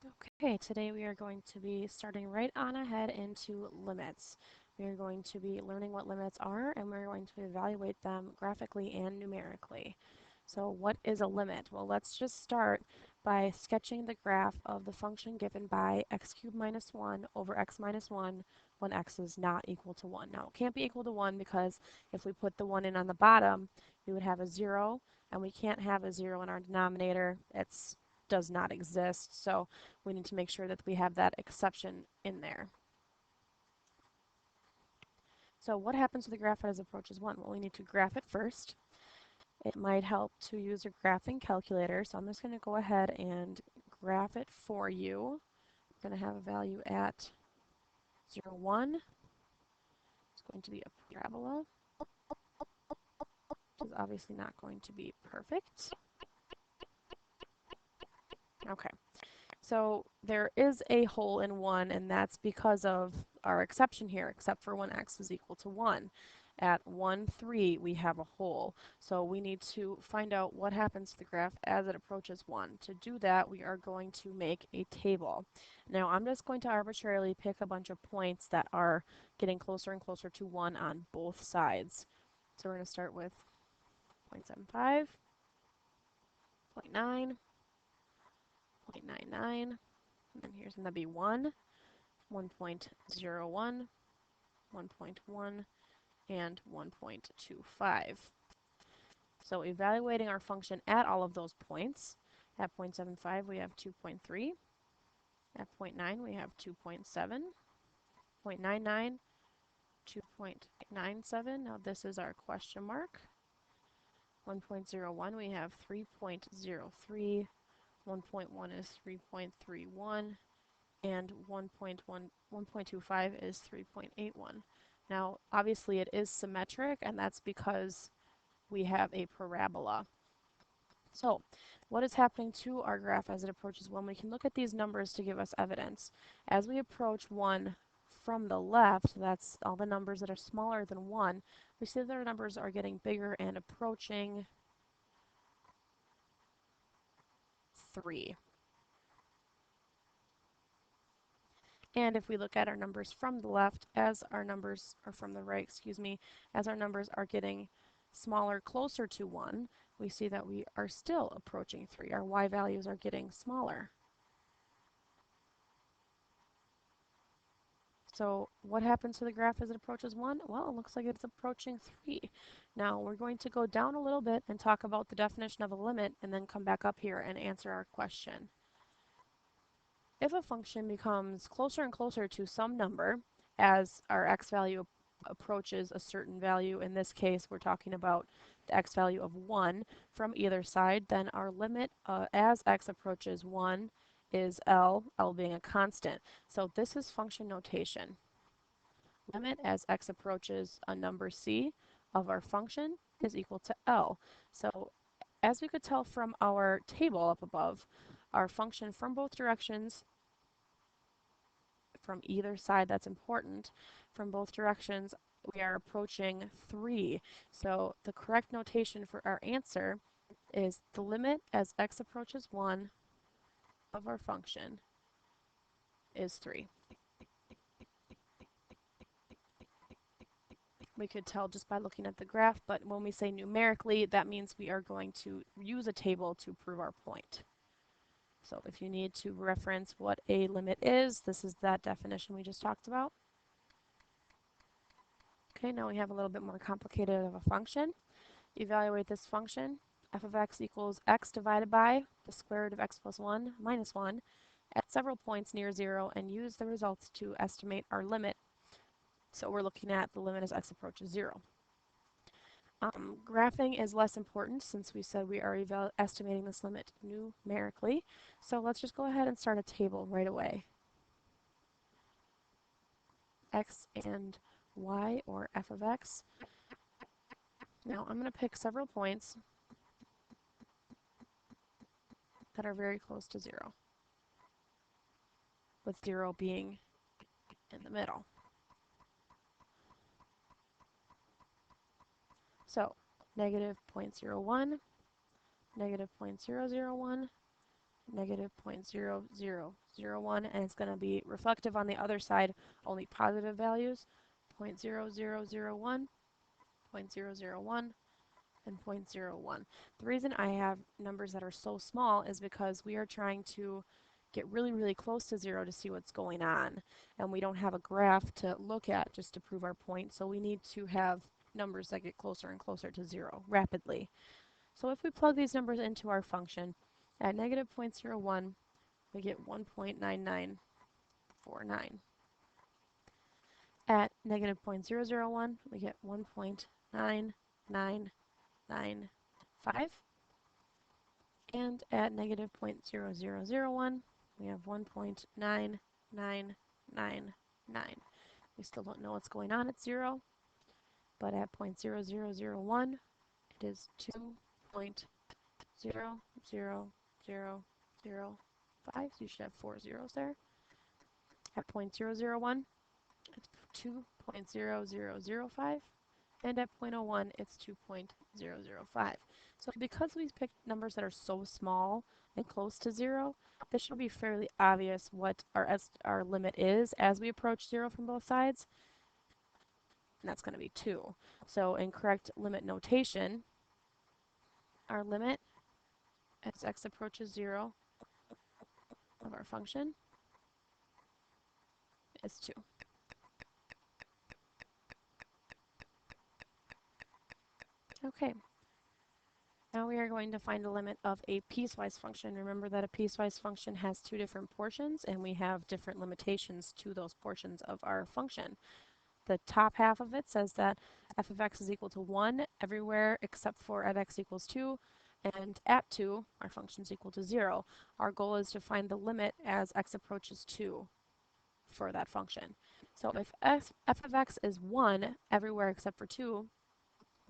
Okay, today we are going to be starting right on ahead into limits. We are going to be learning what limits are, and we're going to evaluate them graphically and numerically. So what is a limit? Well, let's just start by sketching the graph of the function given by x cubed minus 1 over x minus 1 when x is not equal to 1. Now, it can't be equal to 1 because if we put the 1 in on the bottom, we would have a 0, and we can't have a 0 in our denominator. It does not exist. So we need to make sure that we have that exception in there. So what happens to the graph as it approaches 1? Well, we need to graph it first. It might help to use a graphing calculator, so I'm just going to go ahead and graph it for you. I'm going to have a value at 0, 1. It's going to be a parabola, which is obviously not going to be perfect. Okay. So there is a hole in 1, and that's because of our exception here, except for when x is equal to 1. At 1, 3, we have a hole. So we need to find out what happens to the graph as it approaches 1. To do that, we are going to make a table. Now, I'm just going to arbitrarily pick a bunch of points that are getting closer and closer to 1 on both sides. So we're going to start with 0.75, 0.9, 0.99, and then here's going to be 1. 1.01, 1.1, and 1.25. So evaluating our function at all of those points, at 0.75 we have 2.3, at 0.9 we have 2.7, 0.99, 2.97, now this is our question mark. 1.01 we have 3.03, 1.1 is 3.31, and 1.25 is 3.81. Now, obviously it is symmetric, and that's because we have a parabola. So, what is happening to our graph as it approaches 1? We can look at these numbers to give us evidence. As we approach 1 from the left, that's all the numbers that are smaller than 1, we see that our numbers are getting bigger and approaching 3. And if we look at our numbers from the left, as our numbers are from the right, excuse me, as our numbers are getting smaller, closer to 1, we see that we are still approaching 3. Our y values are getting smaller. So what happens to the graph as it approaches 1? Well, it looks like it's approaching 3. Now we're going to go down a little bit and talk about the definition of a limit and then come back up here and answer our question. If a function becomes closer and closer to some number as our x value approaches a certain value, in this case we're talking about the x value of 1 from either side, then our limit as x approaches 1 is L being a constant. So this is function notation. Limit as x approaches a number c of our function is equal to L. So as we could tell from our table up above, our function from both directions, from either side, that's important, from both directions we are approaching 3. So the correct notation for our answer is the limit as x approaches 1 of our function is 3. We could tell just by looking at the graph, but when we say numerically, that means we are going to use a table to prove our point. So if you need to reference what a limit is, this is that definition we just talked about. Okay, now we have a little bit more complicated of a function. Evaluate this function. F of x equals x divided by the square root of x plus 1 minus 1 at several points near 0 and use the results to estimate our limit. So we're looking at the limit as x approaches 0. Graphing is less important since we said we are estimating this limit numerically. So let's just go ahead and start a table right away. X and y, or f of x. Now I'm going to pick several points that are very close to 0, with 0 being in the middle. So negative 0.01, negative 0.001, negative 0.0001, and it's going to be reflective on the other side, only positive values, 0.0001, 0.001, and 0.01. The reason I have numbers that are so small is because we are trying to get really, really close to 0 to see what's going on, and we don't have a graph to look at just to prove our point, so we need to have numbers that get closer and closer to 0 rapidly. So if we plug these numbers into our function, at negative 0.01, we get 1.9949. At negative 0.001, we get 1.9995. And at negative 0.0001, we have 1.9999. We still don't know what's going on at 0, but at 0.0001, it is 2.00005. So you should have 4 zeros there. At 0.001, it's 2.0005. And at 0.01, it's 2.005. So because we've picked numbers that are so small and close to 0, this should be fairly obvious what our limit is as we approach 0 from both sides, and that's going to be 2. So in correct limit notation, our limit as x approaches 0 of our function is 2. Okay. Now we are going to find the limit of a piecewise function. Remember that a piecewise function has two different portions, and we have different limitations to those portions of our function. The top half of it says that f of x is equal to 1 everywhere except for at x equals 2, and at 2, our function is equal to 0. Our goal is to find the limit as x approaches 2 for that function. So if f of x is 1 everywhere except for 2,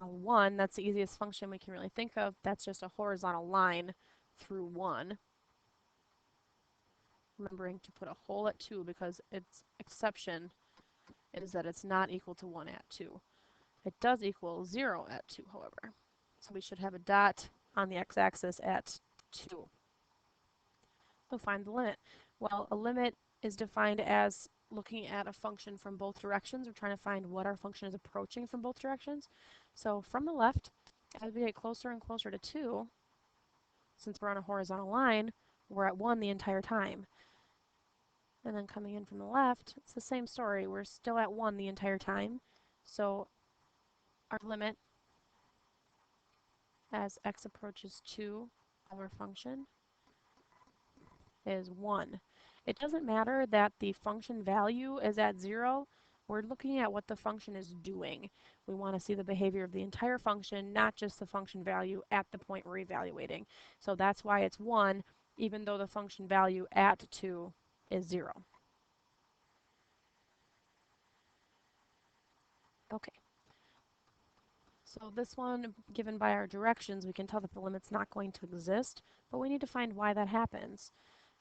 1, that's the easiest function we can really think of. That's just a horizontal line through 1. Remembering to put a hole at 2 because its exception is that it's not equal to 1 at 2. It does equal 0 at 2, however. So we should have a dot on the x-axis at 2. So find the limit. Well, a limit is defined as looking at a function from both directions. We're trying to find what our function is approaching from both directions. So from the left, as we get closer and closer to 2, since we're on a horizontal line, we're at 1 the entire time. And then coming in from the left, it's the same story. We're still at 1 the entire time. So our limit as x approaches 2 of our function is 1. It doesn't matter that the function value is at 0. We're looking at what the function is doing. We want to see the behavior of the entire function, not just the function value at the point we're evaluating. So that's why it's 1, even though the function value at 2 is 0. Okay. So this one, given by our directions, we can tell that the limit's not going to exist, but we need to find why that happens.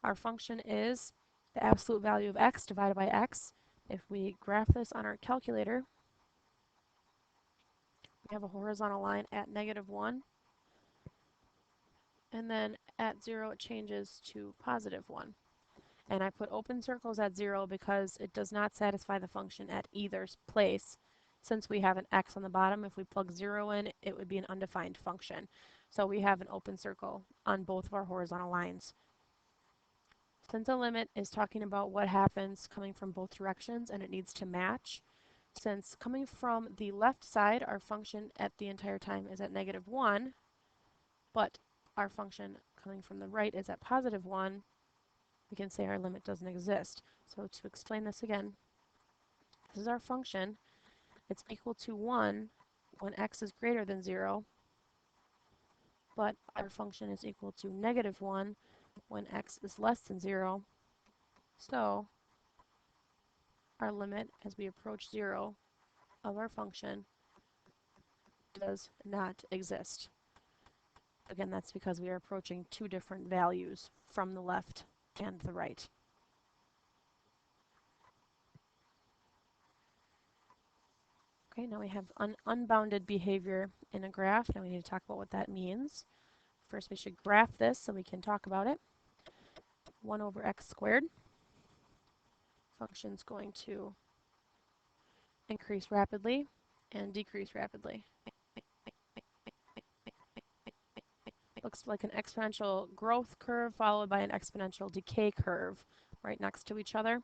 Our function is the absolute value of x divided by x. If we graph this on our calculator, we have a horizontal line at -1, and then at 0 it changes to +1. And I put open circles at 0 because it does not satisfy the function at either place. Since we have an x on the bottom, if we plug 0 in, it would be an undefined function. So we have an open circle on both of our horizontal lines. Since a limit is talking about what happens coming from both directions and it needs to match, since coming from the left side, our function at the entire time is at -1, but our function coming from the right is at +1, we can say our limit doesn't exist. So to explain this again, this is our function. It's equal to 1 when x is greater than 0, but our function is equal to -1 when x is less than 0. So our limit as we approach 0 of our function does not exist. Again, that's because we are approaching two different values from the left and the right. Okay, now we have unbounded behavior in a graph. Now we need to talk about what that means. First, we should graph this so we can talk about it. 1 over x squared. Function's going to increase rapidly and decrease rapidly. Looks like an exponential growth curve followed by an exponential decay curve right next to each other.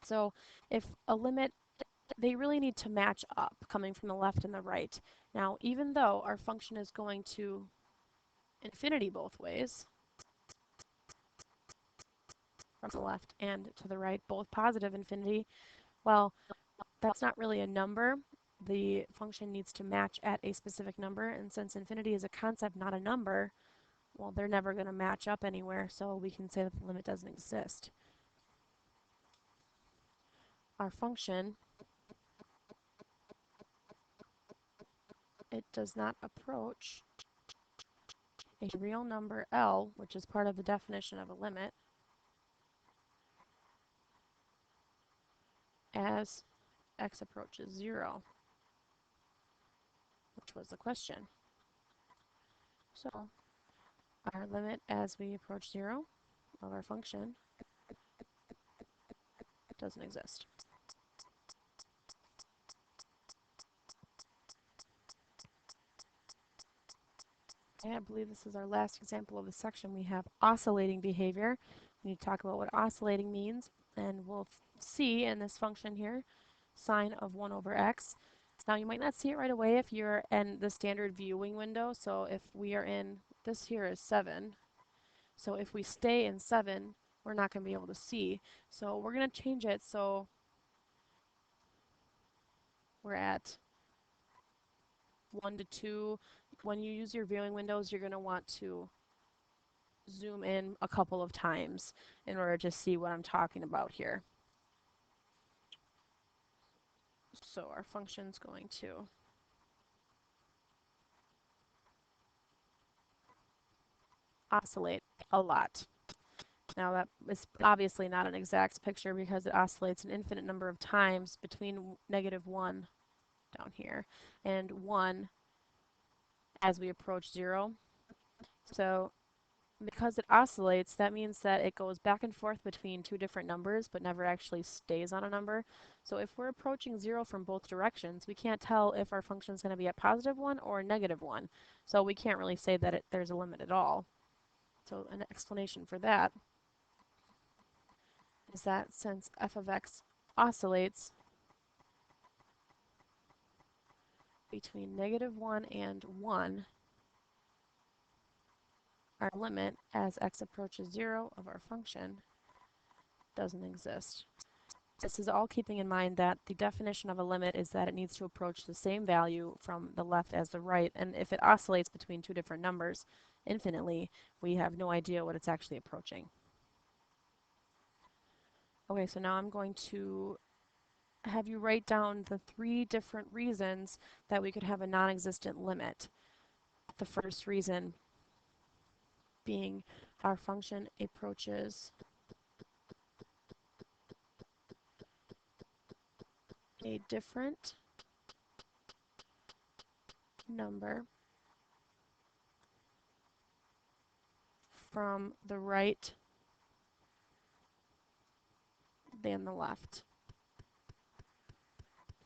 So if a limit, they really need to match up coming from the left and the right. Now, even though our function is going to infinity both ways, from the left and to the right, both positive infinity, well, that's not really a number. The function needs to match at a specific number, and since infinity is a concept, not a number, well, they're never going to match up anywhere, so we can say that the limit doesn't exist. Our function, it does not approach a real number L, which is part of the definition of a limit, as x approaches 0, which was the question. So our limit as we approach 0 of our function doesn't exist. Okay, I believe this is our last example of the section. We have oscillating behavior. We need to talk about what oscillating means, and we'll see in this function here, sine of 1 over x. Now you might not see it right away if you're in the standard viewing window. So if we are in, this here is 7. So if we stay in 7, we're not going to be able to see. So we're going to change it so we're at 1 to 2. When you use your viewing windows, you're going to want to zoom in a couple of times in order to see what I'm talking about here. So our function's going to oscillate a lot. Now that is obviously not an exact picture because it oscillates an infinite number of times between -1 down here and 1 as we approach 0. So because it oscillates, that means that it goes back and forth between two different numbers but never actually stays on a number. So if we're approaching 0 from both directions, we can't tell if our function is going to be at +1 or -1. So we can't really say that there's a limit at all. So an explanation for that is that since f of x oscillates between -1 and 1, our limit as x approaches 0 of our function doesn't exist. This is all keeping in mind that the definition of a limit is that it needs to approach the same value from the left as the right, and if it oscillates between two different numbers infinitely, we have no idea what it's actually approaching. Okay, so now I'm going to have you write down the 3 different reasons that we could have a non-existent limit. The first reason being our function approaches a different number from the right than the left.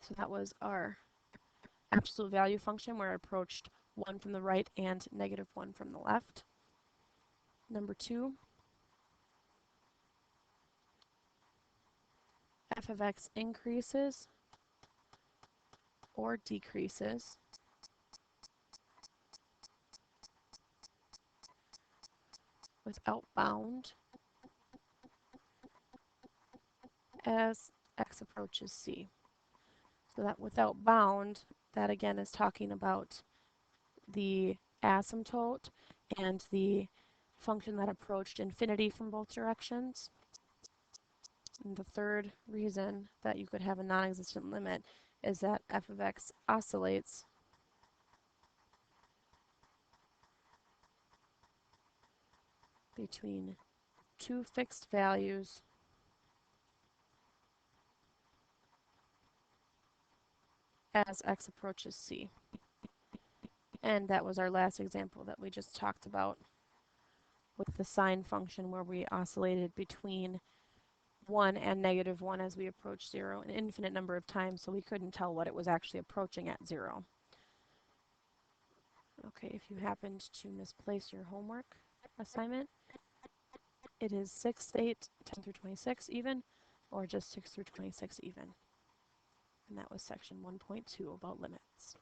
So that was our absolute value function where it approached 1 from the right and -1 from the left. Number 2, f of x increases or decreases without bound as x approaches c. So that without bound, that again is talking about the asymptote and the function that approached infinity from both directions. And the third reason that you could have a non-existent limit is that f of x oscillates between two fixed values as x approaches c. And that was our last example that we just talked about. with the sine function where we oscillated between 1 and -1 as we approached 0 an infinite number of times, so we couldn't tell what it was actually approaching at 0. Okay, if you happened to misplace your homework assignment, it is 6, 8, 10 through 26 even, or just 6 through 26 even. And that was section 1.2 about limits.